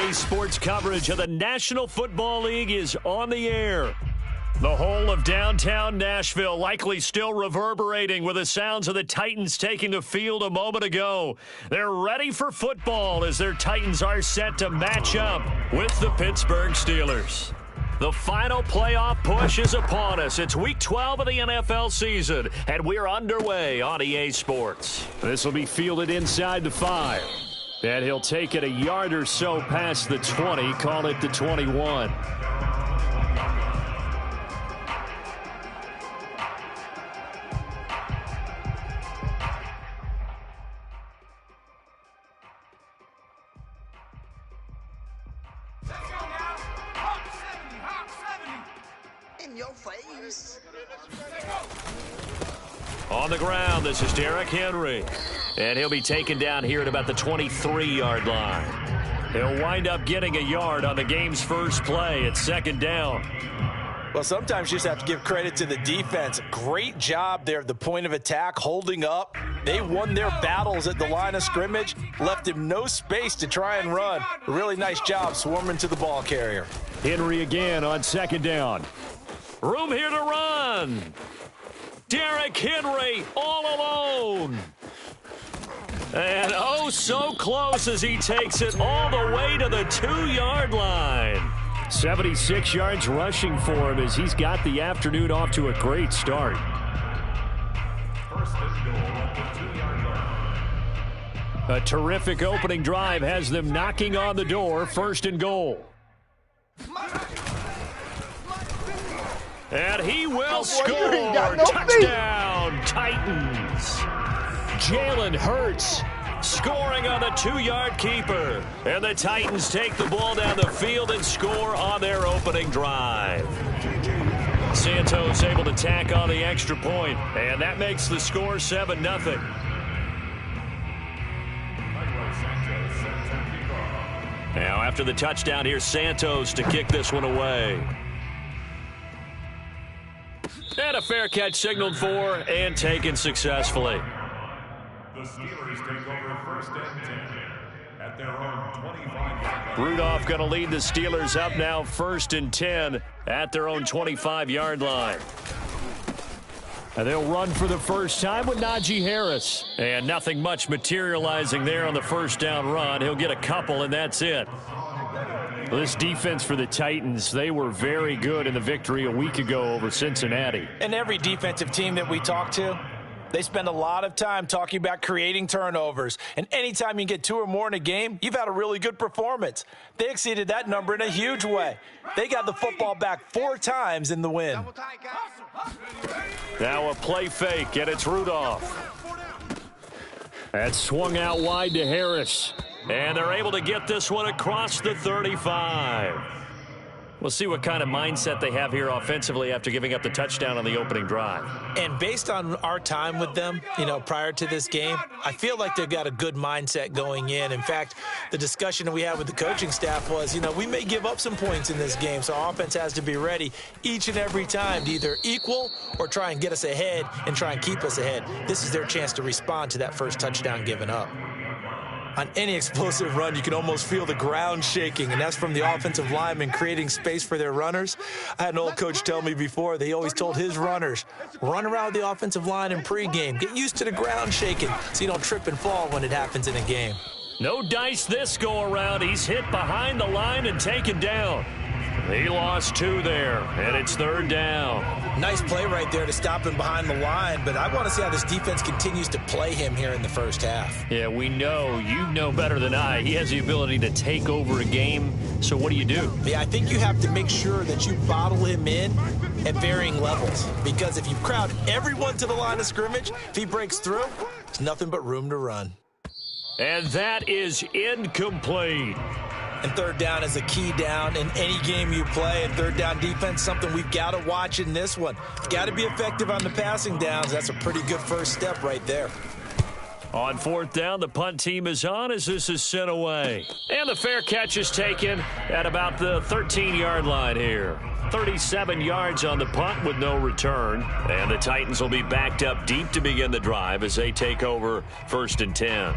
EA Sports coverage of the National Football League is on the air. The whole of downtown Nashville likely still reverberating with the sounds of the Titans taking the field a moment ago. They're ready for football as their Titans are set to match up with the Pittsburgh Steelers. The final playoff push is upon us. It's Week 12 of the NFL season, and we're underway on EA Sports. This will be fielded inside the 5. And he'll take it a yard or so past the 20, call it the 21. On the ground, this is Derrick Henry. And he'll be taken down here at about the 23-yard line. He'll wind up getting a yard on the game's first play at second down. Well, sometimes you just have to give credit to the defense. Great job there at the point of attack, holding up. They won their battles at the line of scrimmage, left him no space to try and run. A really nice job swarming to the ball carrier. Henry again on second down. Room here to run. Derrick Henry all alone. And oh, so close as he takes it all the way to the 2-yard line. 76 yards rushing for him as he's got the afternoon off to a great start. A terrific opening drive has them knocking on the door, first and goal. And he will score. Touchdown, Titans. Jalen Hurts scoring on the 2-yard keeper. And the Titans take the ball down the field and score on their opening drive. Santos able to tack on the extra point, and that makes the score 7-0. Now after the touchdown, here's Santos to kick this one away. And a fair catch signaled for and taken successfully. The Steelers take over first and 10 at their own 25-yard line. Rudolph going to lead the Steelers up now first and 10 at their own 25-yard line. And they'll run for the first time with Najee Harris. And nothing much materializing there on the first down run. He'll get a couple, and that's it. Well, this defense for the Titans, they were very good in the victory a week ago over Cincinnati. And every defensive team that we talk to, they spend a lot of time talking about creating turnovers. And anytime you get 2 or more in a game, you've had a really good performance. They exceeded that number in a huge way. They got the football back 4 times in the win. Now a play fake, and it's Rudolph. That swung out wide to Harris. And they're able to get this one across the 35. We'll see what kind of mindset they have here offensively after giving up the touchdown on the opening drive. And based on our time with them, prior to this game, I feel like they've got a good mindset going in. In fact, the discussion that we had with the coaching staff was, we may give up some points in this game, so our offense has to be ready each and every time to either equal or try and get us ahead and try and keep us ahead. This is their chance to respond to that first touchdown given up. On any explosive run, you can almost feel the ground shaking, and that's from the offensive linemen creating space for their runners. I had an old coach tell me before, they always told his runners, run around the offensive line in pregame. Get used to the ground shaking so you don't trip and fall when it happens in a game. No dice this go-around. He's hit behind the line and taken down. He lost 2 there, and it's third down. Nice play right there to stop him behind the line, but I want to see how this defense continues to play him here in the first half. Yeah, we know. You know better than I. He has the ability to take over a game, so what do you do? Yeah, I think you have to make sure that you bottle him in at varying levels, because if you crowd everyone to the line of scrimmage, if he breaks through, there's nothing but room to run. And that is incomplete. And third down is a key down in any game you play. And third down defense, something we've got to watch in this one. Got to be effective on the passing downs. That's a pretty good first step right there. On fourth down, the punt team is on as this is sent away. And the fair catch is taken at about the 13-yard line here. 37 yards on the punt with no return. And the Titans will be backed up deep to begin the drive as they take over first and 10.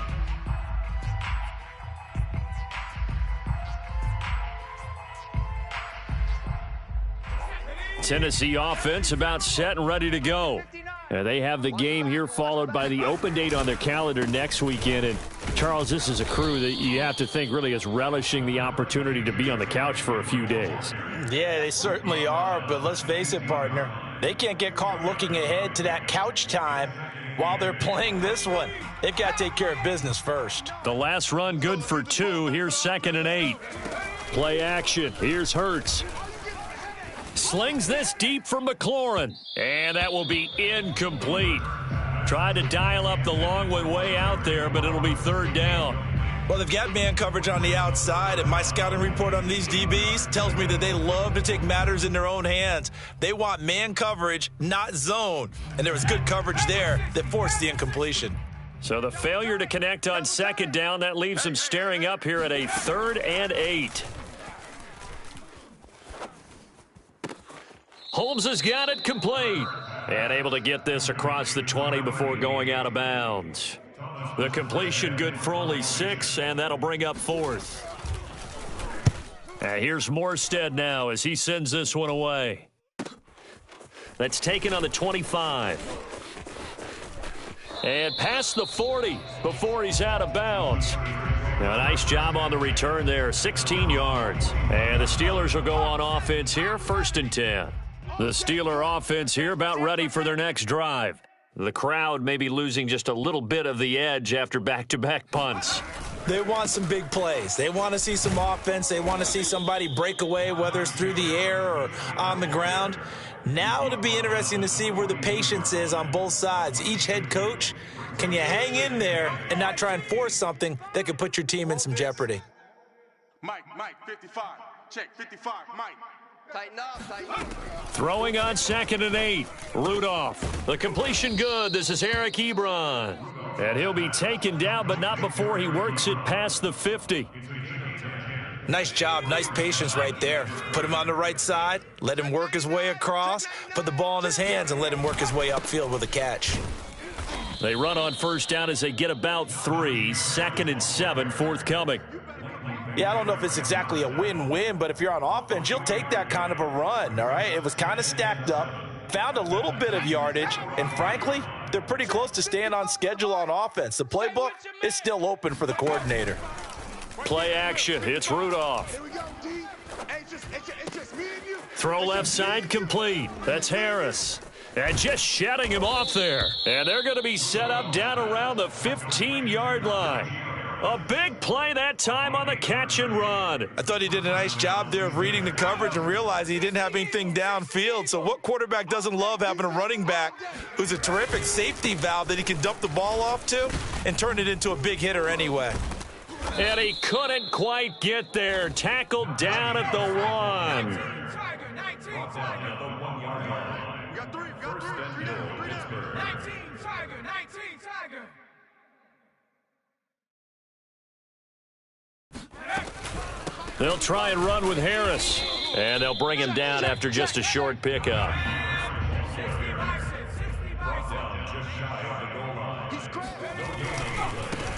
Tennessee offense about set and ready to go. They have the game here followed by the open date on their calendar next weekend. And, Charles, this is a crew that you have to think really is relishing the opportunity to be on the couch for a few days. Yeah, they certainly are, but let's face it, partner. They can't get caught looking ahead to that couch time while they're playing this one. They've got to take care of business first. The last run good for 2. Here's 2nd and 8. Play action. Here's Hurts. Slings this deep for McLaurin. And that will be incomplete. Tried to dial up the long one way out there, but it'll be 3rd down. Well, they've got man coverage on the outside, and my scouting report on these DBs tells me that they love to take matters in their own hands. They want man coverage, not zone. And there was good coverage there that forced the incompletion. So the failure to connect on 2nd down, that leaves them staring up here at a 3rd and 8. Holmes has got it complete and able to get this across the 20 before going out of bounds. The completion good for only 6, and that'll bring up 4th. Here's Morstead now as he sends this one away. That's taken on the 25. And past the 40 before he's out of bounds. Now, nice job on the return there, 16 yards. And the Steelers will go on offense here, 1st and 10. The Steeler offense here about ready for their next drive. The crowd may be losing just a little bit of the edge after back-to-back punts. They want some big plays. They want to see some offense. They want to see somebody break away, whether it's through the air or on the ground. Now it'll be interesting to see where the patience is on both sides. Each head coach, can you hang in there and not try and force something that could put your team in some jeopardy? Mike, 55. Check, 55, Mike. Tighten up, tighten up. Throwing on 2nd and 8. Rudolph. The completion good. This is Eric Ebron. And he'll be taken down, but not before he works it past the 50. Nice job. Nice patience right there. Put him on the right side. Let him work his way across. Put the ball in his hands and let him work his way upfield with a catch. They run on 1st down as they get about 3. 2nd and 7 forthcoming. Yeah, I don't know if it's exactly a win-win, but if you're on offense, you'll take that kind of a run, all right? It was kind of stacked up, found a little bit of yardage, and frankly, they're pretty close to staying on schedule on offense. The playbook is still open for the coordinator. Play action. It's Rudolph. Throw left side complete. That's Harris. And just shutting him off there. And they're going to be set up down around the 15-yard line. A big play that time on the catch and run. I thought he did a nice job there of reading the coverage and realizing he didn't have anything downfield. So what quarterback doesn't love having a running back who's a terrific safety valve that he can dump the ball off to and turn it into a big hitter anyway? And he couldn't quite get there. Tackled down at the 1. They'll try and run with Harris. And they'll bring him down after just a short pickup.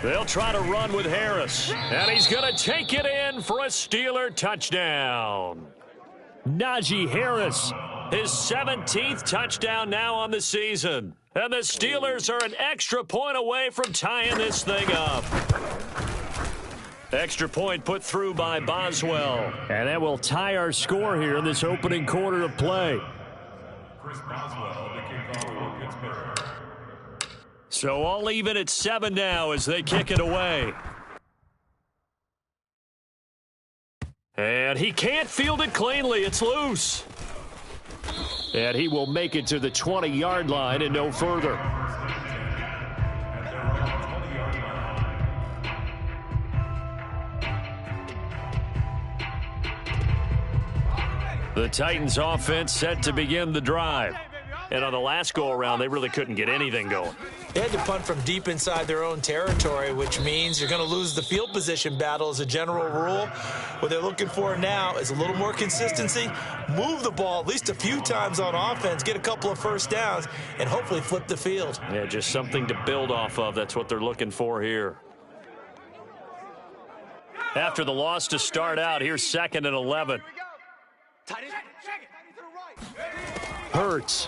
They'll try to run with Harris. And he's going to take it in for a Steeler touchdown. Najee Harris, his 17th touchdown now on the season. And the Steelers are an extra point away from tying this thing up. Extra point put through by Boswell. And that will tie our score here in this opening quarter of play. Chris Boswell, the kickoff for Pittsburgh. So all even at 7 now as they kick it away. And he can't field it cleanly. It's loose. And he will make it to the 20-yard line and no further. The Titans offense set to begin the drive. And on the last go-around, they really couldn't get anything going. They had to punt from deep inside their own territory, which means you're going to lose the field position battle as a general rule. What they're looking for now is a little more consistency, move the ball at least a few times on offense, get a couple of first downs, and hopefully flip the field. Yeah, just something to build off of. That's what they're looking for here. After the loss to start out, here's 2nd and 11. Tight end. Check it. To the right. Hurts.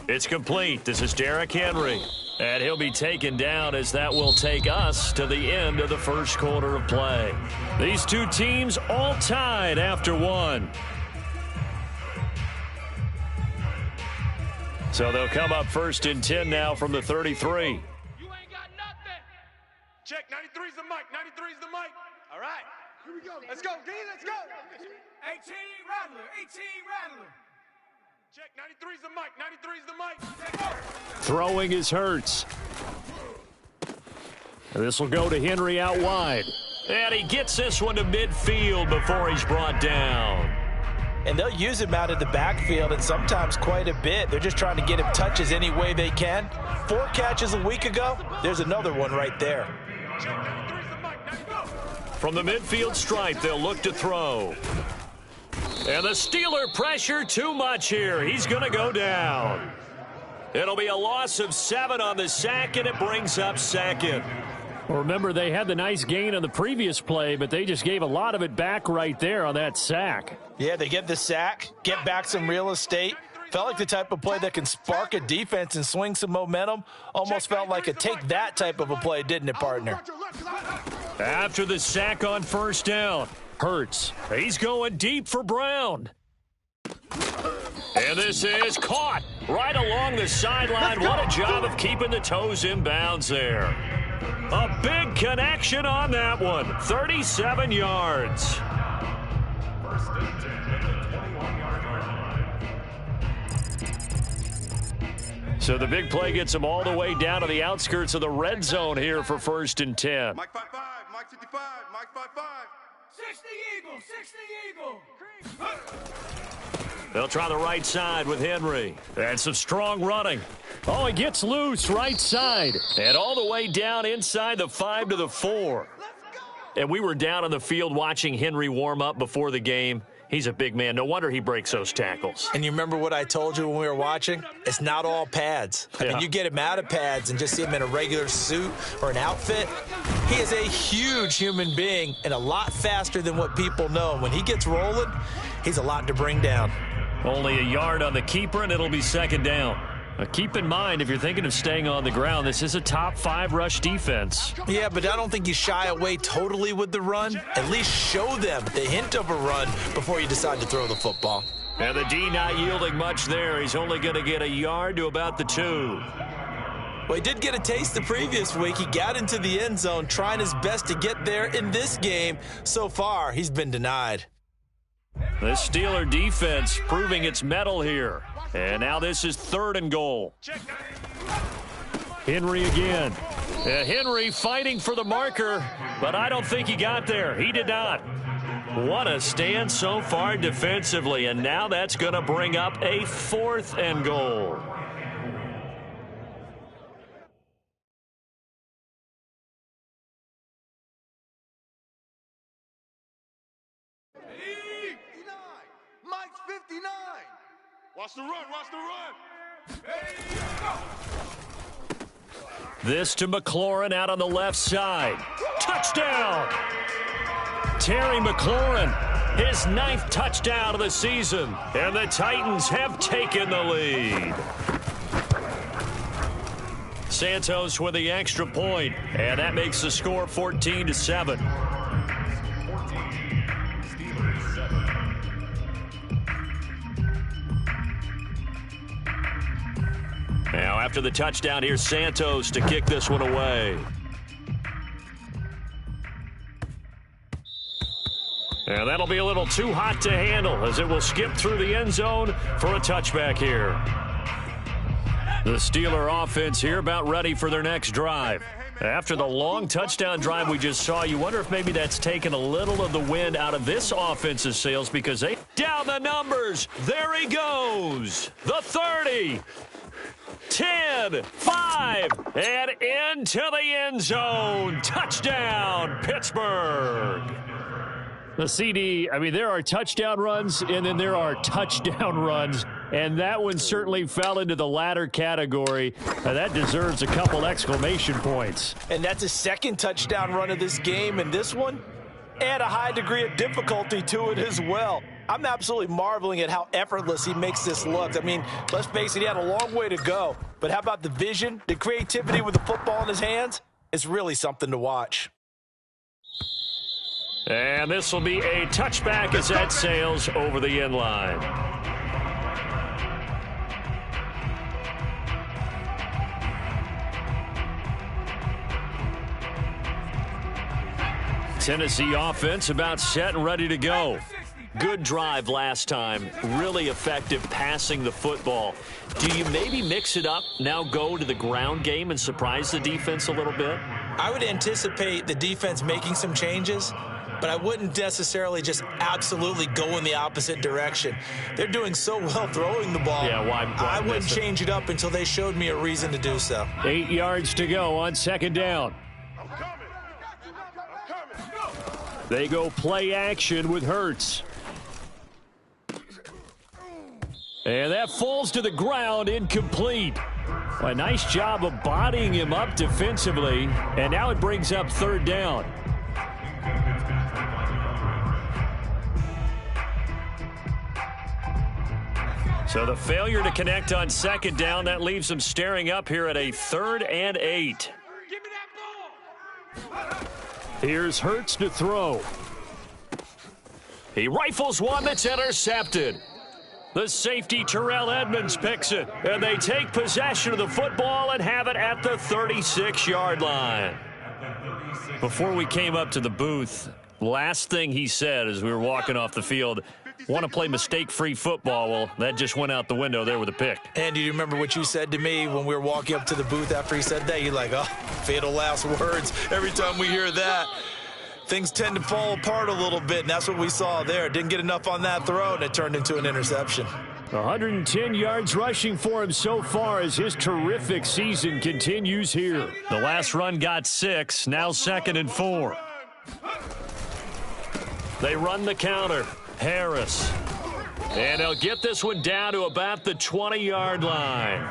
It's complete. This is Derrick Henry. And he'll be taken down as that will take us to the end of the first quarter of play. These two teams all tied after one. So they'll come up first and 10 now from the 33. You ain't got nothing. Check, 93's the mic. 93's the mic. All right. Here we go. Let's go, D. Let's go. 18 Rattler. 18 Rattler. Check, 93's the mic. 93's the mic. Throwing is Hurts. This will go to Henry out wide. And he gets this one to midfield before he's brought down. And they'll use him out of the backfield, and sometimes quite a bit. They're just trying to get him touches any way they can. 4 catches a week ago. There's another one right there. From the midfield stripe, they'll look to throw. And the Steeler pressure too much here. He's going to go down. It'll be a loss of 7 on the sack, and it brings up second. Well, remember, they had the nice gain on the previous play, but they just gave a lot of it back right there on that sack. Yeah, they get the sack, get back some real estate. Felt like the type of play that can spark a defense and swing some momentum. Almost felt like a take that type of a play, didn't it, partner? After the sack on first down, Hurts. He's going deep for Brown. And this is caught right along the sideline. What a job of keeping the toes in bounds there. A big connection on that one. 37 yards. First and 10 at the 21-yard line. So the big play gets him all the way down to the outskirts of the red zone here for first and 10. Mike 5-5, Mike 55, Mike 5-5. 60 Eagle, 60 Eagle. They'll try the right side with Henry. And some strong running. Oh, he gets loose right side. And all the way down inside the 5 to the 4. And we were down on the field watching Henry warm up before the game. He's a big man. No wonder he breaks those tackles. And you remember what I told you when we were watching? It's not all pads. I mean, you get him out of pads and just see him in a regular suit or an outfit. He is a huge human being and a lot faster than what people know. When he gets rolling, he's a lot to bring down. Only a yard on the keeper, and it'll be second down. Keep in mind, if you're thinking of staying on the ground, this is a top 5 rush defense. Yeah, but I don't think you shy away totally with the run. At least show them the hint of a run before you decide to throw the football. And the D not yielding much there. He's only going to get a yard to about the 2. Well, he did get a taste the previous week. He got into the end zone, trying his best to get there in this game. So far, he's been denied. The Steeler defense proving its mettle here. And now this is 3rd and goal. Henry again. Henry fighting for the marker, but I don't think he got there. He did not. What a stand so far defensively, and now that's going to bring up a 4th and goal. Mike's 59. Watch the run, watch the run. This to McLaurin out on the left side. Touchdown! Terry McLaurin, his 9th touchdown of the season. And the Titans have taken the lead. Santos with the extra point, and that makes the score 14-7. Now, after the touchdown, here's Santos to kick this one away. And that'll be a little too hot to handle as it will skip through the end zone for a touchback here. The Steeler offense here about ready for their next drive. After the long touchdown drive we just saw, you wonder if maybe that's taken a little of the wind out of this offense's sails because they down the numbers. There he goes. The 30. 10, 5, and into the end zone. Touchdown, Pittsburgh. The CD, I mean, there are touchdown runs, and then there are touchdown runs, and that one certainly fell into the latter category. That deserves a couple exclamation points. And that's his 2nd touchdown run of this game, and this one, add a high degree of difficulty to it as well. I'm absolutely marveling at how effortless he makes this look. I mean, let's face it, he had a long way to go. But how about the vision, the creativity with the football in his hands? It's really something to watch. And this will be a touchback as that sails over the end line. Tennessee offense about set and ready to go. Good drive last time. Really effective passing the football. Do you maybe mix it up, now go to the ground game and surprise the defense a little bit? I would anticipate the defense making some changes, but I wouldn't necessarily just absolutely go in the opposite direction. They're doing so well throwing the ball. Yeah, why I wouldn't change it up until they showed me a reason to do so. 8 yards to go on second down. They go play action with Hurts. And that falls to the ground, incomplete. A nice job of bodying him up defensively, and now it brings up third down. So the failure to connect on second down, that leaves them staring up here at a 3rd and 8. Give me that ball. Here's Hurts to throw. He rifles one that's intercepted. The safety, Terrell Edmonds, picks it. And they take possession of the football and have it at the 36-yard line. Before we came up to the booth, last thing he said as we were walking off the field, want to play mistake-free football. Well, that just went out the window there with a pick. And do you remember what you said to me when we were walking up to the booth after he said that? You're like, oh, fatal last words. Every time we hear that, things tend to fall apart a little bit, and that's what we saw there. Didn't get enough on that throw, and it turned into an interception. 110 yards rushing for him so far as his terrific season continues here. The last run got 6, now 2nd and 4. They run the counter. Harris. And he'll get this one down to about the 20-yard line.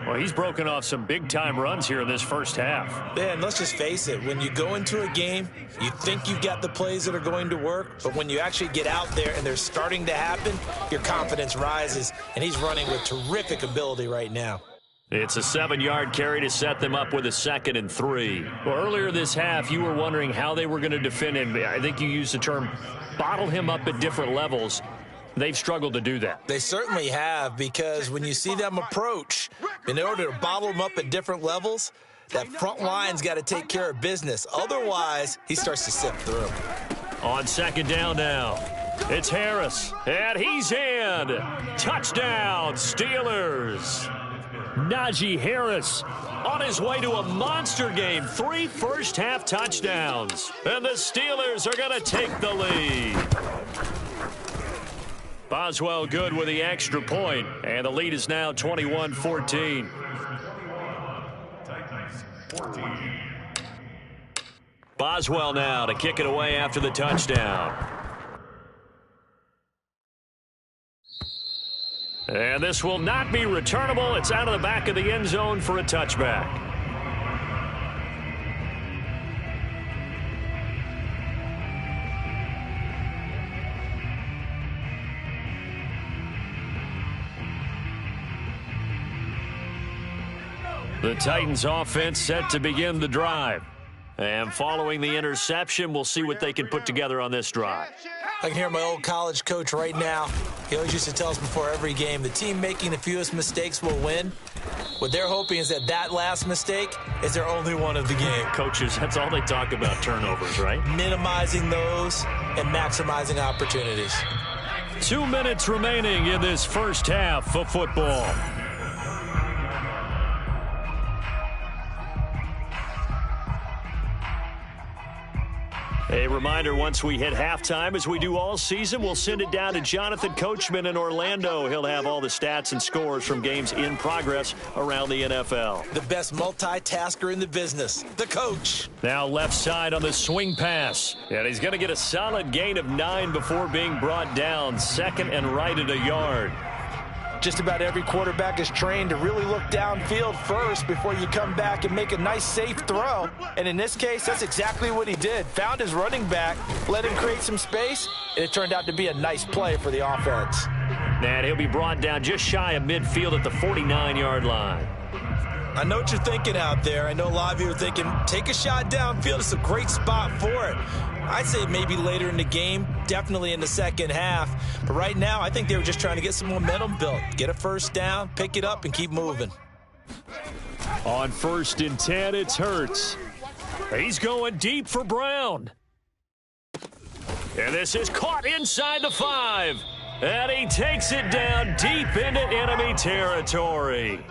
Well, he's broken off some big-time runs here in this first half. Man, let's just face it. When you go into a game, you think you've got the plays that are going to work, but when you actually get out there and they're starting to happen, your confidence rises, and he's running with terrific ability right now. It's a 7-yard carry to set them up with a 2nd and 3. Well, earlier this half, you were wondering how they were going to defend him. I think you used the term bottle him up at different levels. They've struggled to do that. They certainly have, because when you see them approach, in order to bottle them up at different levels, that front line's got to take care of business. Otherwise, he starts to sift through. On second down now, it's Harris, and he's in. Touchdown, Steelers. Najee Harris on his way to a monster game. 3 first-half touchdowns. And the Steelers are going to take the lead. Boswell good with the extra point, and the lead is now 21-14. Boswell now to kick it away after the touchdown. And this will not be returnable. It's out of the back of the end zone for a touchback. The Titans offense set to begin the drive. And following the interception, we'll see what they can put together on this drive. I can hear my old college coach right now. He always used to tell us before every game, the team making the fewest mistakes will win. What they're hoping is that last mistake is their only one of the game. Coaches, that's all they talk about, turnovers, right? Minimizing those and maximizing opportunities. 2 minutes remaining in this first half of football. A reminder, once we hit halftime, as we do all season, we'll send it down to Jonathan Coachman in Orlando. He'll have all the stats and scores from games in progress around the NFL. The best multitasker in the business, the coach. Now left side on the swing pass. And he's going to get a solid gain of 9 before being brought down. 2nd and right at a yard. just about every quarterback is trained to really look downfield first before you come back and make a nice, safe throw. And in this case, that's exactly what he did. Found his running back, let him create some space, and it turned out to be a nice play for the offense. And he'll be brought down just shy of midfield at the 49-yard line. I know what you're thinking out there. I know a lot of you are thinking, take a shot downfield. It's a great spot for it. I'd say maybe later in the game, definitely in the second half. But right now, I think they were just trying to get some momentum built. Get a first down, pick it up, and keep moving. On 1st and 10, it's Hurts. He's going deep for Brown. And this is caught inside the 5. And he takes it down deep into enemy territory.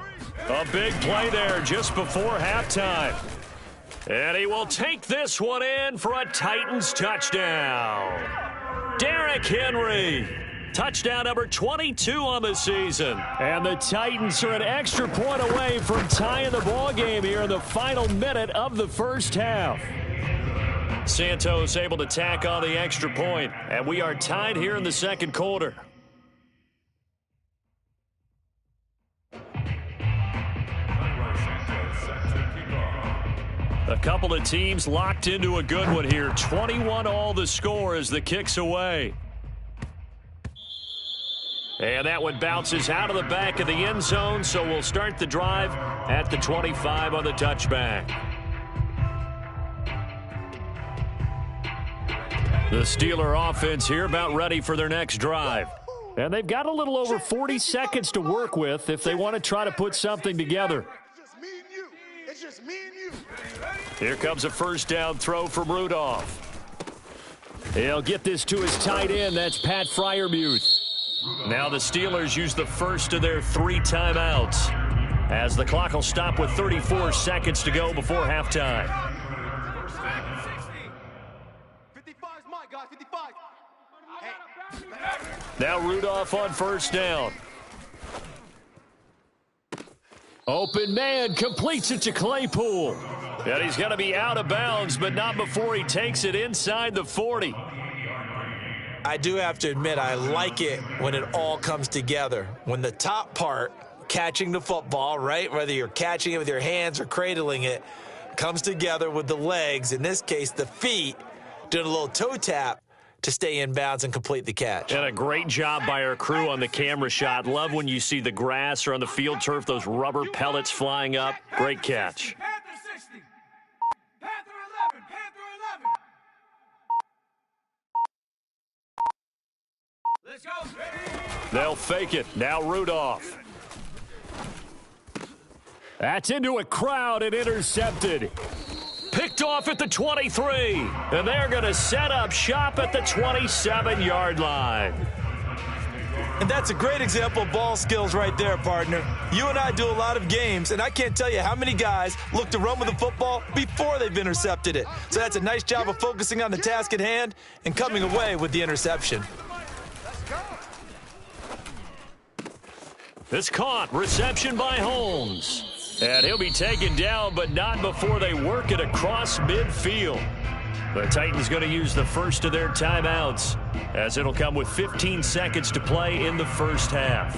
A big play there just before halftime. And he will take this one in for a Titans touchdown. Derrick Henry, touchdown number 22 on the season. And the Titans are an extra point away from tying the ball game here in the final minute of the first half. Santos able to tack on the extra point, and we are tied here in the second quarter. A couple of teams locked into a good one here. 21 all the score as the kick's away. And that one bounces out of the back of the end zone, so we'll start the drive at the 25 on the touchback. The Steeler offense here about ready for their next drive. And they've got a little over 40 seconds to work with if they want to try to put something together. It's just me and you. Here comes a first down throw from Rudolph. He'll get this to his tight end. That's Pat Freiermuth. Now the Steelers use the first of their 3 timeouts as the clock will stop with 34 seconds to go before halftime. 55 is mine, guys. 55. Now Rudolph on first down. Open man completes it to Claypool. And he's going to be out of bounds, but not before he takes it inside the 40. I do have to admit, I like it when it all comes together. When the top part, catching the football, right, whether you're catching it with your hands or cradling it, comes together with the legs, in this case the feet, doing a little toe tap to stay in bounds and complete the catch. And a great job by our crew on the camera shot. Love when you see the grass or on the field turf, those rubber pellets flying up. Great catch. Panther 60. Panther 11. Panther 11. Let's go. They'll fake it. Now Rudolph. That's into a crowd and intercepted. Picked off at the 23, and they're going to set up shop at the 27-yard line. And that's a great example of ball skills right there, partner. You and I do a lot of games, and I can't tell you how many guys look to run with the football before they've intercepted it. So that's a nice job of focusing on the task at hand and coming away with the interception. This caught. Reception by Holmes. And he'll be taken down, but not before they work it across midfield. The Titans going to use the first of their timeouts, as it'll come with 15 seconds to play in the first half.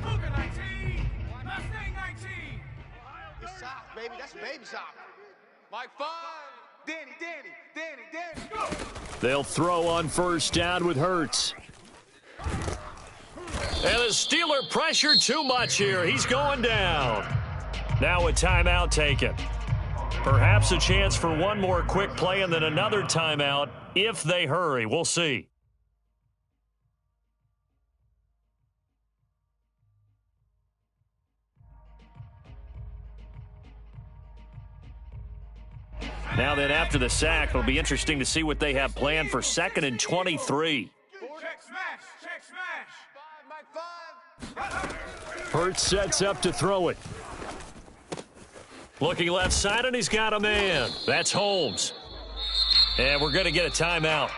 Cougar 19. Mustang 19. It's soft, baby. That's baby soft. Mike 5. Danny. Go. They'll throw on first down with Hurts. And the Steeler pressure too much here. He's going down. Now a timeout taken. Perhaps a chance for one more quick play and then another timeout if they hurry. We'll see. Now then, after the sack, it'll be interesting to see what they have planned for 2nd and 23. Check smash. Check smash. Mike 5. Hurts sets up to throw it. Looking left side, and he's got a man. That's Holmes. And we're going to get a timeout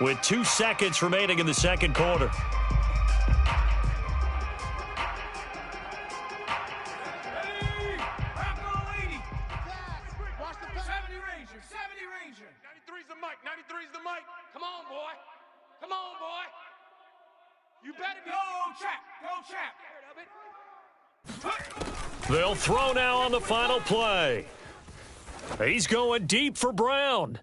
with 2 seconds remaining in the second quarter. Come on, boy. champ. They'll throw now on the final play. He's going deep for Brown.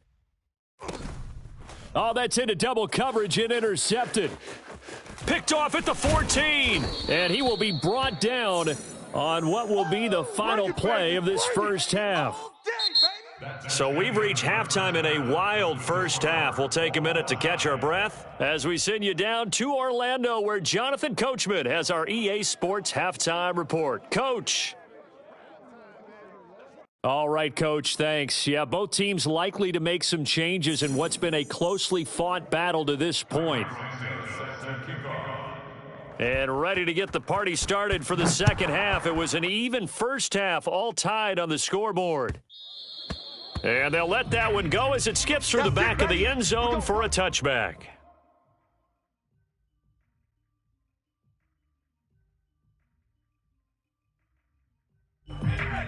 Oh, that's into double coverage and intercepted. Picked off at the 14. And he will be brought down on what will be the final play of this first half. So we've reached halftime in a wild first half. We'll take a minute to catch our breath as we send you down to Orlando, where Jonathan Coachman has our EA Sports halftime report. Coach. All right, Coach, thanks. Yeah, both teams likely to make some changes in what's been a closely fought battle to this point. And ready to get the party started for the second half. It was an even first half, all tied on the scoreboard. And they'll let that one go as it skips through the back of the end zone for a touchback.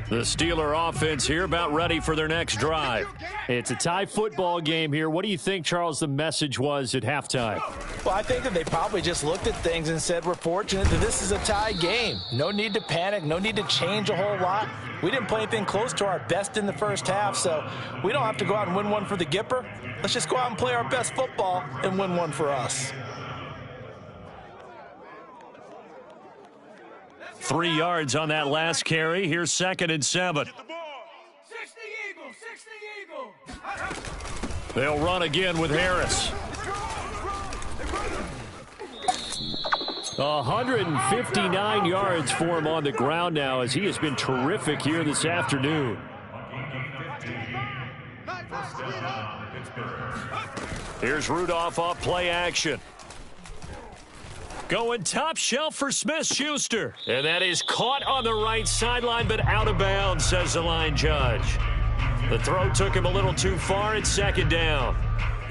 The Steeler offense here about ready for their next drive. It's a tie football game here. What do you think, Charles, the message was at halftime? Well, I think that they probably just looked at things and said, we're fortunate that this is a tie game. No need to panic. No need to change a whole lot. We didn't play anything close to our best in the first half, so we don't have to go out and win one for the Gipper. Let's just go out and play our best football and win one for us. 3 yards on that last carry. Here's 2nd and 7. 60 Eagle, 60 Eagle. They'll run again with Harris. 159 yards for him on the ground now, as he has been terrific here this afternoon. Here's Rudolph off play action. Going top shelf for Smith-Schuster. And that is caught on the right sideline, but out of bounds, says the line judge. The throw took him a little too far. It's 2nd down.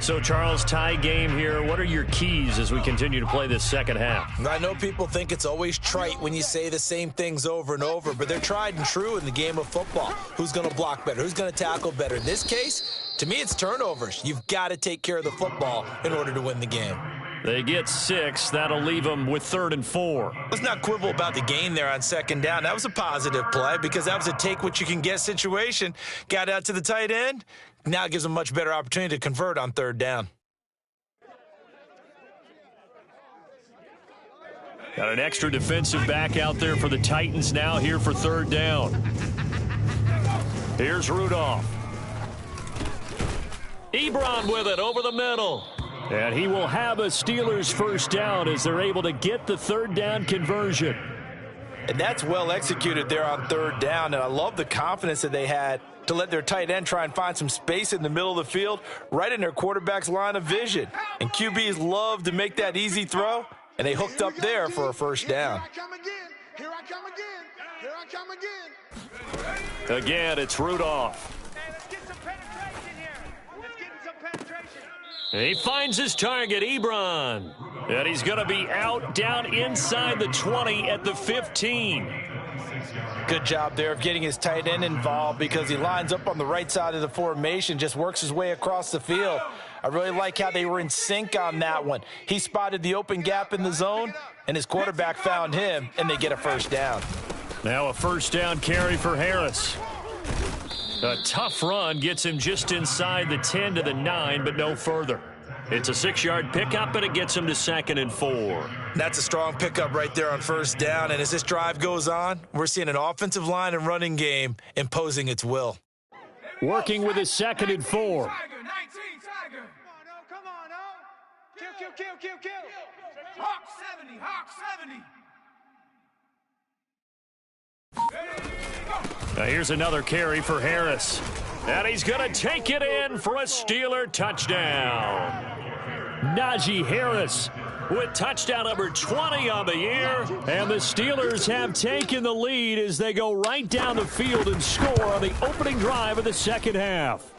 So, Charles, tie game here. What are your keys as we continue to play this second half? I know people think it's always trite when you say the same things over and over, but they're tried and true in the game of football. Who's going to block better? Who's going to tackle better? In this case, to me, it's turnovers. You've got to take care of the football in order to win the game. They get 6. That'll leave them with 3rd and 4. Let's not quibble about the gain there on 2nd down. That was a positive play because that was a take-what-you-can-get situation. Got out to the tight end. Now it gives them a much better opportunity to convert on 3rd down. Got an extra defensive back out there for the Titans now here for 3rd down. Here's Rudolph. Ebron with it over the middle. And he will have a Steelers first down as they're able to get the 3rd down conversion. And that's well executed there on 3rd down. And I love the confidence that they had to let their tight end try and find some space in the middle of the field, right in their quarterback's line of vision. And QBs love to make that easy throw, and they hooked up there for a first down. Here I come again. Here I come again. Again, it's Rudolph. Let's get some penetration here. Let's get some penetration. He finds his target, Ebron. And he's going to be out down inside the 20 at the 15. Good job there of getting his tight end involved because he lines up on the right side of the formation, just works his way across the field. I really like how they were in sync on that one. He spotted the open gap in the zone, and his quarterback found him, and they get a first down. Now a first down carry for Harris. A tough run gets him just inside the 10 to the 9, but no further. It's a 6-yard pickup, and it gets him to 2nd and 4. That's a strong pickup right there on first down, and as this drive goes on, we're seeing an offensive line and running game imposing its will. Working with his 2nd and 4. Tiger, 19 Tiger. Come on, oh. Kill. Hawk 70, Hawk 70. Now here's another carry for Harris. And he's going to take it in for a Steeler touchdown. Najee Harris with touchdown number 20 on the year. And the Steelers have taken the lead as they go right down the field and score on the opening drive of the second half.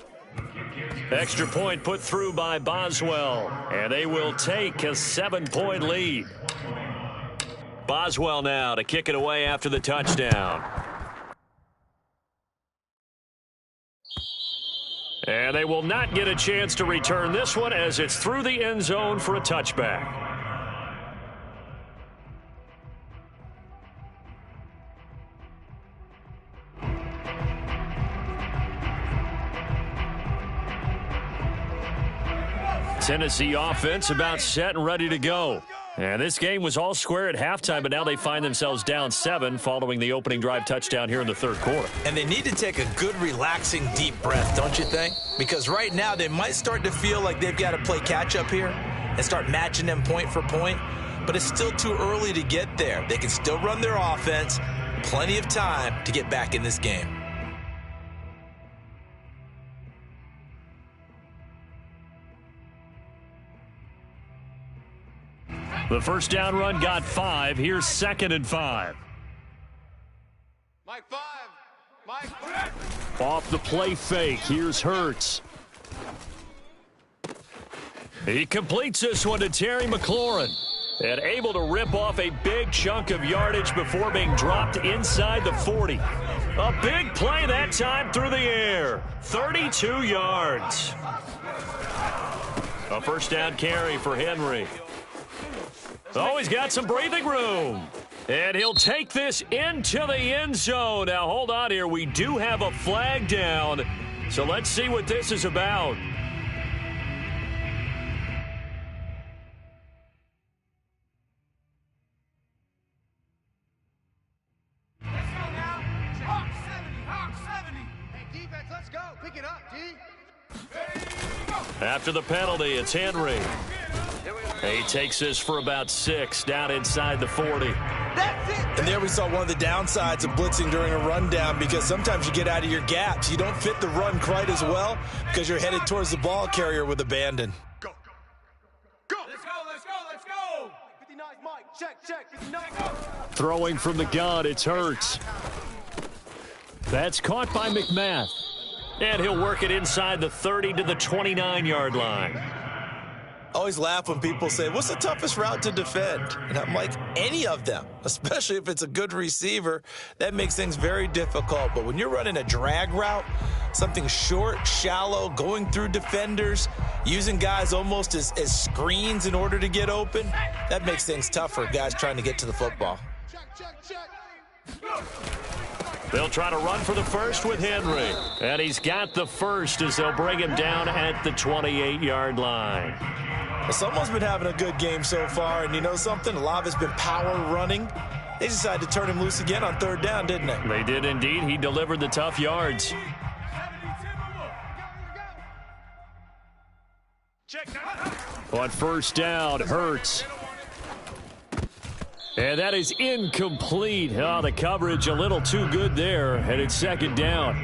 Extra point put through by Boswell, and they will take a 7-point lead. Boswell now to kick it away after the touchdown. And they will not get a chance to return this one as it's through the end zone for a touchback. Tennessee offense about set and ready to go. And this game was all square at halftime, but now they find themselves down 7 following the opening drive touchdown here in the third quarter. And they need to take a good, relaxing, deep breath, don't you think? Because right now they might start to feel like they've got to play catch-up here and start matching them point for point. But it's still too early to get there. They can still run their offense. Plenty of time to get back in this game. The first down run got 5. Here's 2nd and 5. Mike 5. Mike 5. Off the play fake. Here's Hurts. He completes this one to Terry McLaurin. And able to rip off a big chunk of yardage before being dropped inside the 40. A big play that time through the air. 32 yards. A first down carry for Henry. Oh, he's got some breathing room. And he'll take this into the end zone. Now, hold on here. We do have a flag down. So let's see what this is about. After the penalty, it's Henry. He takes this for about 6 down inside the 40. And there we saw one of the downsides of blitzing during a rundown, because sometimes you get out of your gaps. You don't fit the run quite as well because you're headed towards the ball carrier with abandon. Go. Go. Let's go, let's go, let's go. 59 Mike. Check. 59 go. Throwing from the gun, it's Hurts. That's caught by McMath. And he'll work it inside the 30 to the 29-yard line. Always laugh when people say, what's the toughest route to defend? And I'm like, any of them, especially if it's a good receiver. That makes things very difficult. But when you're running a drag route, something short, shallow, going through defenders, using guys almost as screens in order to get open, that makes things tough for guys trying to get to the football. Check. They'll try to run for the first with Henry. And he's got the first as they'll bring him down at the 28-yard line. Well, someone's been having a good game so far, and you know something? A lot of it's been power running. They decided to turn him loose again on 3rd down, didn't they? They did indeed. He delivered the tough yards. Check. On first down, Hurts. And that is incomplete. Oh, the coverage a little too good there, and it's 2nd down.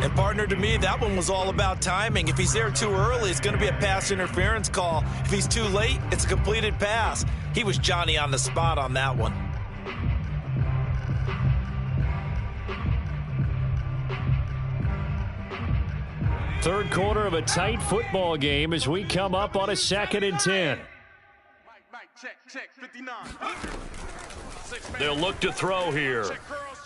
And, partner, to me, that one was all about timing. If he's there too early, it's going to be a pass interference call. If he's too late, it's a completed pass. He was Johnny on the spot on that one. Third quarter of a tight football game as we come up on a 2nd and 10. Mike, check. 59. They'll look to throw here. Check curls.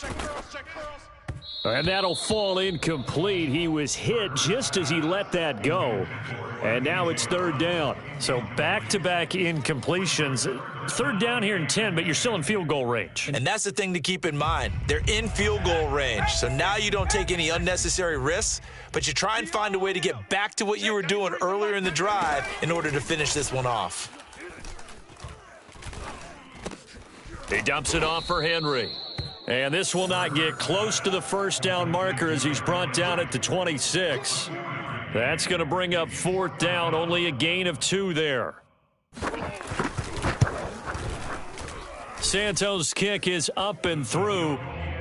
And that'll fall incomplete. He was hit just as he let that go. And now it's 3rd down. So back-to-back incompletions. 3rd down here in 10, but you're still in field goal range. And that's the thing to keep in mind. They're in field goal range. So now you don't take any unnecessary risks, but you try and find a way to get back to what you were doing earlier in the drive in order to finish this one off. He dumps it off for Henry. And this will not get close to the first down marker as he's brought down at the 26. That's going to bring up 4th down, only a gain of 2 there. Santos' kick is up and through,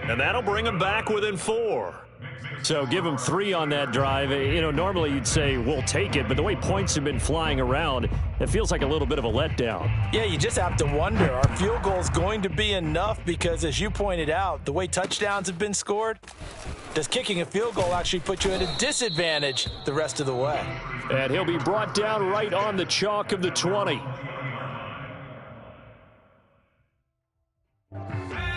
and that'll bring him back within 4. So give him 3 on that drive. You know, normally you'd say, we'll take it, but the way points have been flying around, it feels like a little bit of a letdown. Yeah, you just have to wonder, are field goals going to be enough? Because as you pointed out, the way touchdowns have been scored, does kicking a field goal actually put you at a disadvantage the rest of the way? And he'll be brought down right on the chalk of the 20.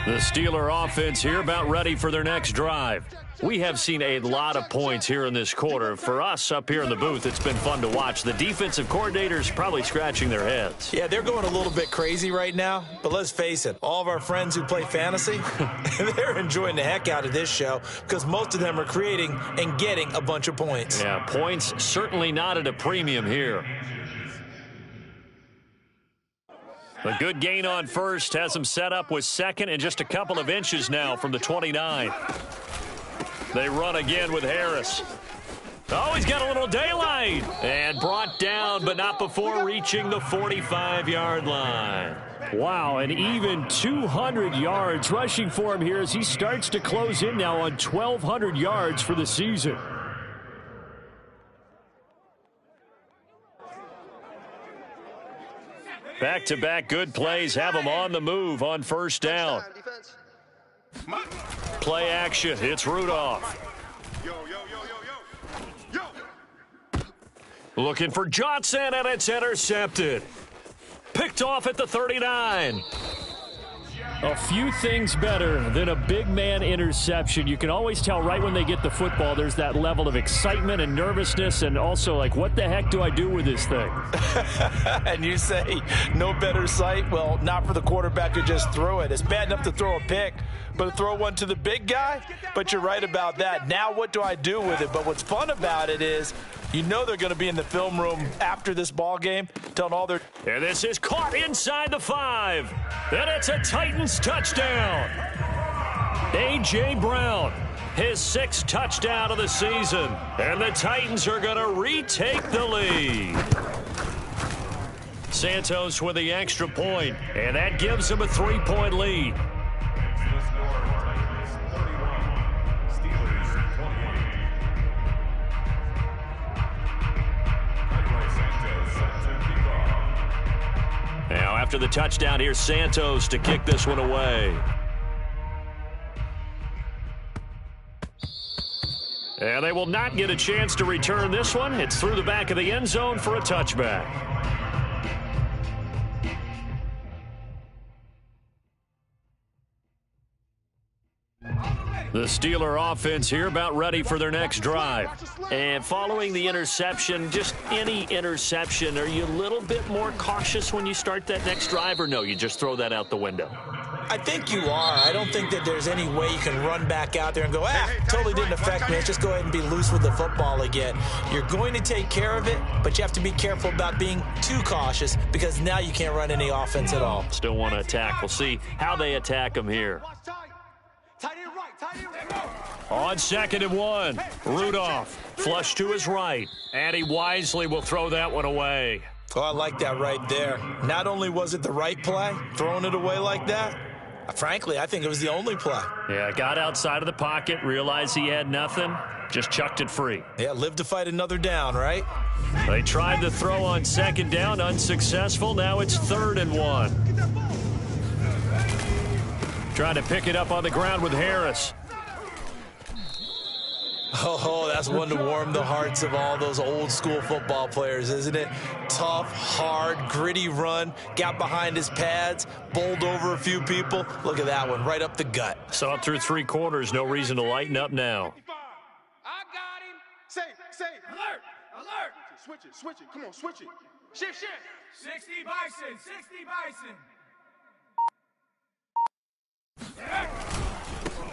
The Steeler offense here about ready for their next drive. We have seen a lot of points here in this quarter. For us up here in the booth, it's been fun to watch. The defensive coordinators probably scratching their heads. Yeah, they're going a little bit crazy right now, but let's face it, all of our friends who play fantasy, they're enjoying the heck out of this show because most of them are creating and getting a bunch of points. Yeah, points certainly not at a premium here. A good gain on first has him set up with second and just a couple of inches now from the 29. They run again with Harris. Oh, he's got a little daylight. And brought down, but not before reaching the 45-yard line. Wow, and even 200 yards rushing for him here as he starts to close in now on 1,200 yards for the season. Back-to-back good plays have him on the move on first down. Play action. It's Rudolph. Looking for Johnson, and it's intercepted. Picked off at the 39. A few things better than a big man interception. You can always tell right when they get the football, there's that level of excitement and nervousness, and also like, what the heck do I do with this thing? And you say no better sight? Well, not for the quarterback to just throw it. It's bad enough to throw a pick, but to throw one to the big guy? But you're right about that. Now what do I do with it? But what's fun about it is you know they're going to be in the film room after this ball game telling all their... And this is caught inside the 5. And it's a Titans touchdown. A.J. Brown, his 6th touchdown of the season. And the Titans are going to retake the lead. Santos with the extra point, and that gives them a 3-point lead. Now, after the touchdown, here's Santos to kick this one away. And they will not get a chance to return this one. It's through the back of the end zone for a touchback. The Steeler offense here about ready for their next drive. And following the interception, just any interception, are you a little bit more cautious when you start that next drive, or no, you just throw that out the window? I think you are. I don't think that there's any way you can run back out there and go, totally didn't affect me. Let's just go ahead and be loose with the football again. You're going to take care of it, but you have to be careful about being too cautious because now you can't run any offense at all. Still want to attack. We'll see how they attack them here. On 2nd and 1, Rudolph flush to his right, and he wisely will throw that one away. Oh, I like that right there. Not only was it the right play, throwing it away like that, frankly, I think it was the only play. Yeah, got outside of the pocket, realized he had nothing, just chucked it free. Yeah, live to fight another down, right? They tried to throw on 2nd down, unsuccessful. Now it's 3rd and 1. Trying to pick it up on the ground with Harris. Oh, that's one to warm the hearts of all those old school football players, isn't it? Tough, hard, gritty run, got behind his pads, bowled over a few people. Look at that one, right up the gut. Saw it through 3 quarters, no reason to lighten up now. I got him. Say. Alert. Switch it. Come on, switch it. Shift. 60 Bison, 60 Bison.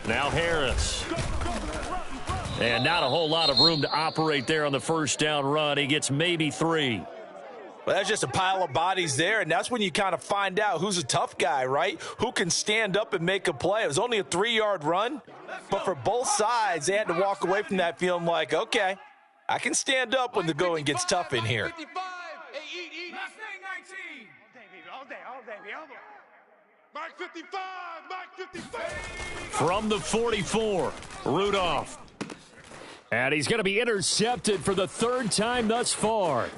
Now Harris. And not a whole lot of room to operate there on the first down run. He gets maybe 3. Well, that's just a pile of bodies there, and that's when you kind of find out who's a tough guy, right? Who can stand up and make a play. It was only a 3-yard run, but for both sides, they had to walk away from that feeling like, okay, I can stand up when the going gets tough in here. 55. Hey, Last thing 19. All day, baby. Mike 55. From the 44, Rudolph. And he's going to be intercepted for the 3rd time thus far.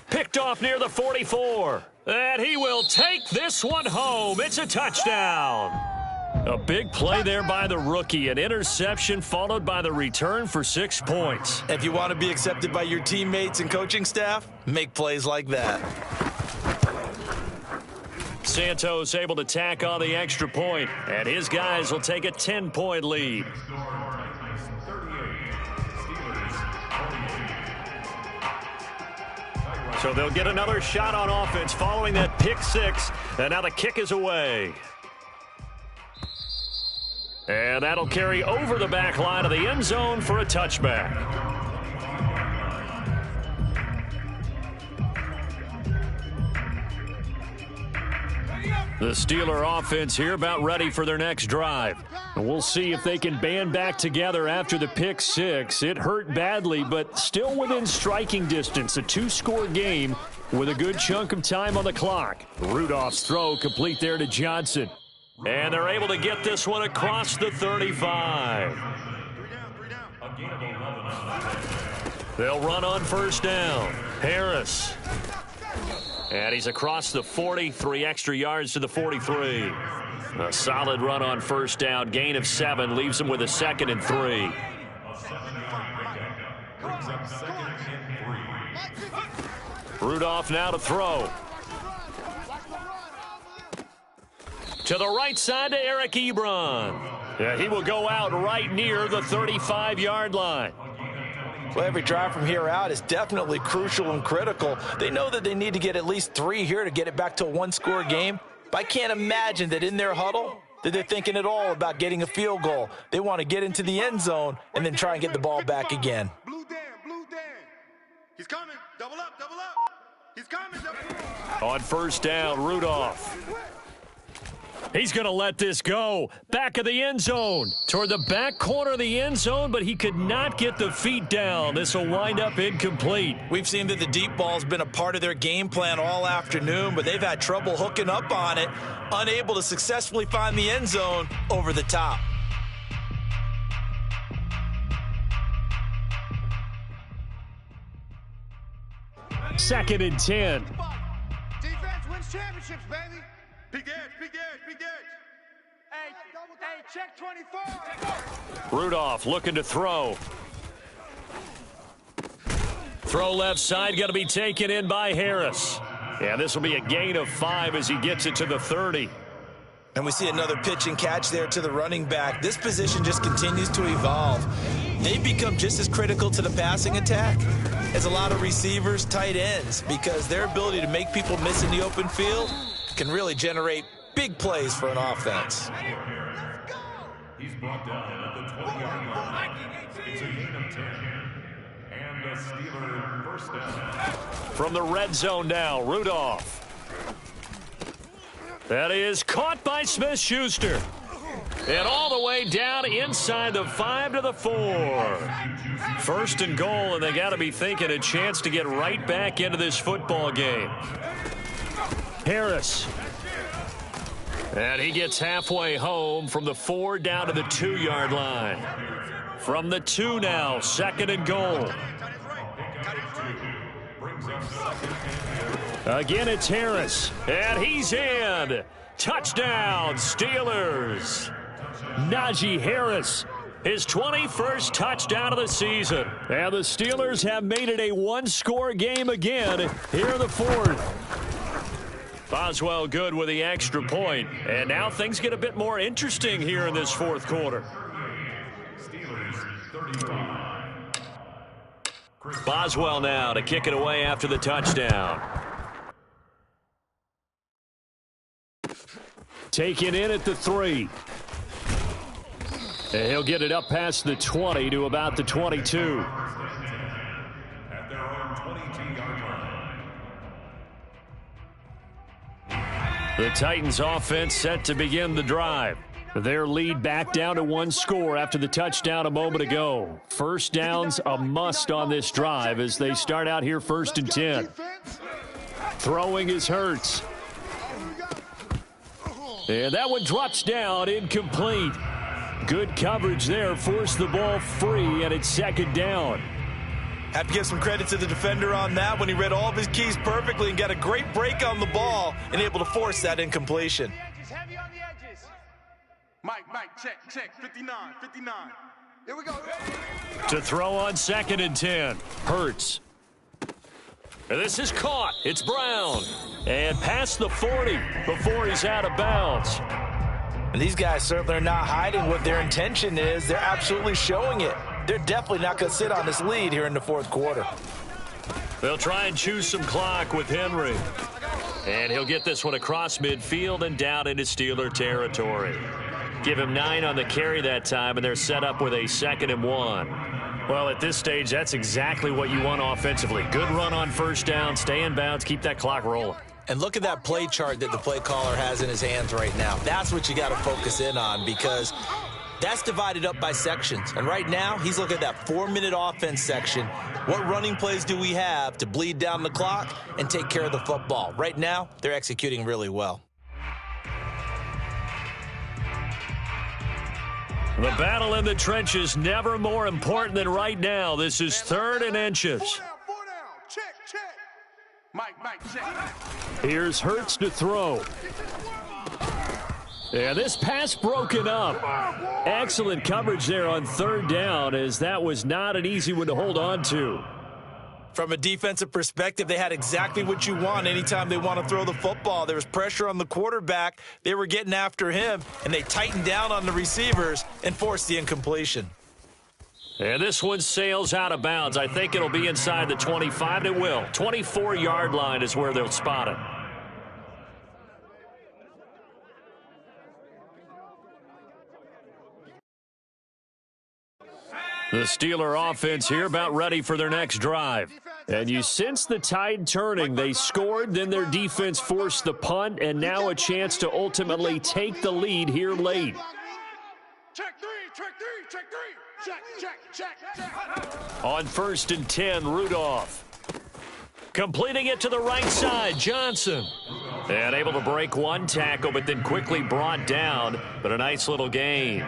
Picked off near the 44. And he will take this one home. It's a touchdown. A big play there by the rookie. An interception followed by the return for 6 points. If you want to be accepted by your teammates and coaching staff, make plays like that. Santos able to tack on the extra point, and his guys will take a 10-point lead. So they'll get another shot on offense following that pick 6, and now the kick is away. And that'll carry over the back line of the end zone for a touchback. The Steeler offense here about ready for their next drive. And we'll see if they can band back together after the pick six. It hurt badly, but still within striking distance. A two-score game with a good chunk of time on the clock. Rudolph's throw complete there to Johnson. And they're able to get this one across the 35. They'll run on first down. Harris. And he's across the 40, 3 extra yards to the 43. A solid run on first down. Gain of 7 leaves him with a 2nd and 3. Rudolph now to throw. To the right side to Eric Ebron. Yeah, he will go out right near the 35-yard line. Well, every drive from here out is definitely crucial and critical. They know that they need to get at least 3 here to get it back to a one-score game. But I can't imagine that in their huddle that they're thinking at all about getting a field goal. They want to get into the end zone and then try and get the ball back again. Blue Dan. He's coming. Double up. He's coming. On first down, Rudolph. He's going to let this go. Back of the end zone. Toward the back corner of the end zone, but he could not get the feet down. This will wind up incomplete. We've seen that the deep ball's been a part of their game plan all afternoon, but they've had trouble hooking up on it, unable to successfully find the end zone over the top. Second and 10. Defense wins championships, baby. Big edge. Hey, check 24. Rudolph looking to throw. Throw left side, going to be taken in by Harris. Yeah, this will be a gain of 5 as he gets it to the 30. And we see another pitch and catch there to the running back. This position just continues to evolve. They've become just as critical to the passing attack as a lot of receivers, tight ends, because their ability to make people miss in the open field can really generate big plays for an offense. He's brought down at the 20-yard line. It's a gain of 10. And a Steeler first down. From the red zone now, Rudolph. That is caught by Smith-Schuster. And all the way down inside the 5 to the 4. First and goal, and they got to be thinking a chance to get right back into this football game. Harris. And he gets halfway home from the 4 down to the 2-yard line. From the 2 now, 2nd and goal. Again, it's Harris. And he's in. Touchdown, Steelers. Najee Harris. His 21st touchdown of the season. And the Steelers have made it a one-score game again here in the 4th. Boswell good with the extra point. And now things get a bit more interesting here in this 4th quarter. Boswell now to kick it away after the touchdown. Taken in at the 3. And he'll get it up past the 20 to about the 22. At their own 22-yard line. The Titans offense set to begin the drive. Their lead back down to 1 score after the touchdown a moment ago. First down's a must on this drive as they start out here 1st and 10. Throwing is Hurts. And that one drops down, incomplete. Good coverage there, forced the ball free, and it's 2nd down. Have to give some credit to the defender on that when he read all of his keys perfectly and got a great break on the ball and able to force that incompletion. Heavy on the edges. Mike, check, 59. Here we go. To throw on 2nd and 10. Hurts. And this is caught. It's Brown. And past the 40 before he's out of bounds. And these guys certainly are not hiding what their intention is. They're absolutely showing it. They're definitely not going to sit on this lead here in the 4th quarter. They'll try and choose some clock with Henry. And he'll get this one across midfield and down into Steeler territory. Give him 9 on the carry that time, and they're set up with a 2nd and 1. Well, at this stage, that's exactly what you want offensively. Good run on first down, stay in bounds, keep that clock rolling. And look at that play chart that the play caller has in his hands right now. That's what you got to focus in on, because that's divided up by sections. And right now, he's looking at that 4-minute offense section. What running plays do we have to bleed down the clock and take care of the football? Right now, they're executing really well. The battle in the trenches never more important than right now. This is 3rd and inches. 4 down. Check. Mike, check. Here's Hurts to throw. Yeah, this pass broken up. Excellent coverage there on 3rd down, as that was not an easy one to hold on to. From a defensive perspective, they had exactly what you want anytime they want to throw the football. There was pressure on the quarterback. They were getting after him, and they tightened down on the receivers and forced the incompletion. And this one sails out of bounds. I think it'll be inside the 25. It will. 24-yard line is where they'll spot it. The Steeler offense here about ready for their next drive. And you sense the tide turning. They scored, then their defense forced the punt, and now a chance to ultimately take the lead here late. Check three. Check. On 1st and 10, Rudolph. Completing it to the right side, Johnson. And able to break one tackle, but then quickly brought down. But a nice little gain.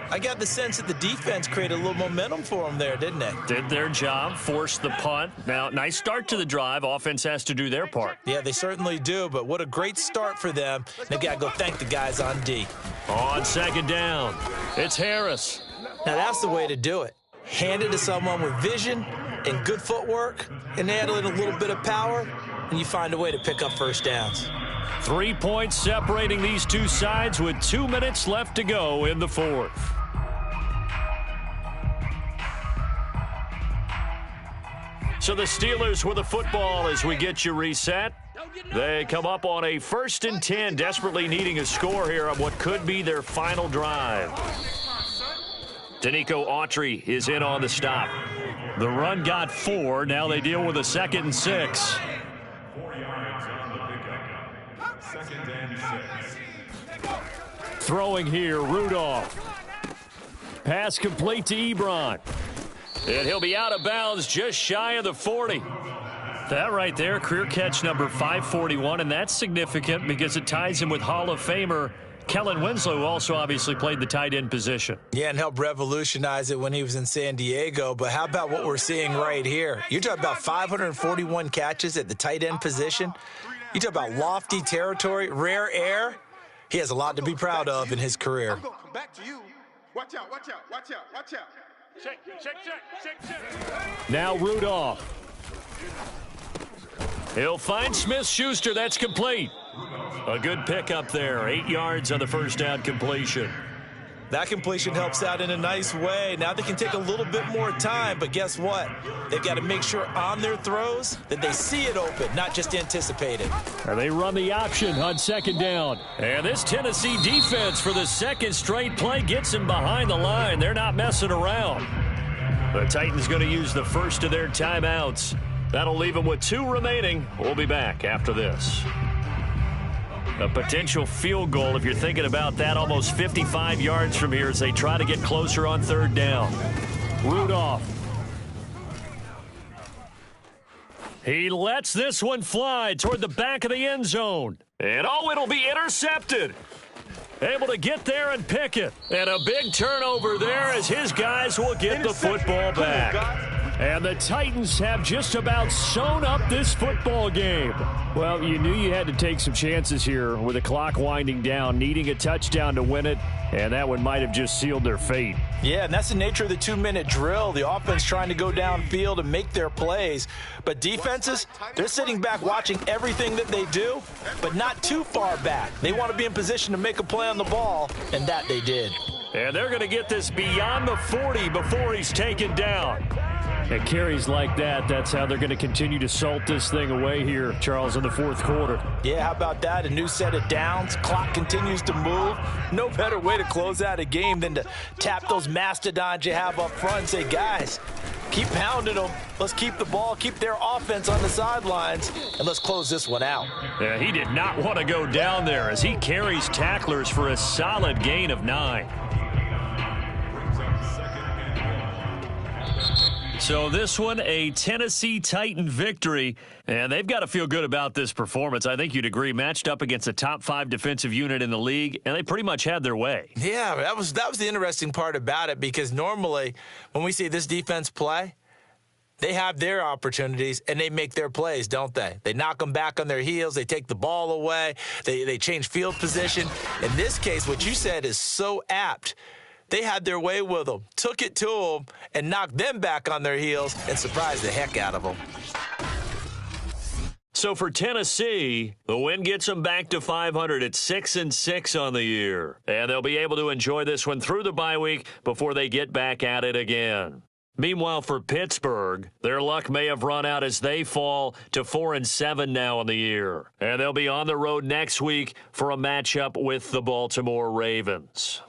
I got the sense that the defense created a little momentum for them there, didn't they? Did their job, forced the punt. Now, nice start to the drive. Offense has to do their part. Yeah, they certainly do, but what a great start for them. They've got to go thank the guys on D. On 2nd down, it's Harris. Now, that's the way to do it. Hand it to someone with vision and good footwork, and add in a little bit of power, and you find a way to pick up 1st downs. 3 points separating these two sides with 2 minutes left to go in the 4th. So the Steelers with the football as we get you reset. They come up on a 1st and 10, desperately needing a score here on what could be their final drive. Danico Autry is in on the stop. The run got 4. Now they deal with a 2nd and 6. 4 yards on the pickup. 2nd and 6. Throwing here, Rudolph. Pass complete to Ebron. And he'll be out of bounds just shy of the 40. That right there, career catch number 541, and that's significant because it ties him with Hall of Famer Kellen Winslow, who also obviously played the tight end position. Yeah, and helped revolutionize it when he was in San Diego. But how about what we're seeing right here? You're talking about 541 catches at the tight end position. You talk about lofty territory, rare air. He has a lot to be proud of in his career. I'm going to come back to you. Watch out. Check. Now Rudolph. He'll find Smith-Schuster. That's complete. A good pickup there. 8 yards on the 1st down completion. That completion helps out in a nice way. Now they can take a little bit more time, but guess what? They've got to make sure on their throws that they see it open, not just anticipate it. And they run the option on 2nd down. And this Tennessee defense for the 2nd straight play gets him behind the line. They're not messing around. The Titans going to use the first of their timeouts. That'll leave them with 2 remaining. We'll be back after this. A potential field goal, if you're thinking about that, almost 55 yards from here as they try to get closer on 3rd down. Rudolph. He lets this one fly toward the back of the end zone. And it'll be intercepted. Able to get there and pick it. And a big turnover there as his guys will get the football back. And the Titans have just about sewn up this football game. Well, you knew you had to take some chances here with the clock winding down, needing a touchdown to win it, and that one might have just sealed their fate. Yeah, and that's the nature of the 2-minute drill. The offense trying to go downfield and make their plays. But defenses, they're sitting back watching everything that they do, but not too far back. They want to be in position to make a play on the ball, and that they did. And they're going to get this beyond the 40 before he's taken down. And carries like that, that's how they're going to continue to salt this thing away here, Charles, in the 4th quarter. Yeah, how about that? A new set of downs. Clock continues to move. No better way to close out a game than to tap those mastodons you have up front and say, guys, Keep pounding them. Let's keep the ball, keep their offense on the sidelines, and let's close this one out. Yeah, he did not want to go down there as he carries tacklers for a solid gain of 9. So this one, a Tennessee Titan victory, and they've got to feel good about this performance. I think you'd agree, matched up against a top 5 defensive unit in the league, and they pretty much had their way. Yeah, that was the interesting part about it, because normally when we see this defense play, they have their opportunities, and they make their plays, don't they? They knock them back on their heels. They take the ball away. They change field position. In this case, what you said is so apt. They had their way with them, took it to them, and knocked them back on their heels and surprised the heck out of them. So for Tennessee, the win gets them back to 500 at 6-6 on the year. And they'll be able to enjoy this one through the bye week before they get back at it again. Meanwhile, for Pittsburgh, their luck may have run out as they fall to 4-7 now on the year. And they'll be on the road next week for a matchup with the Baltimore Ravens.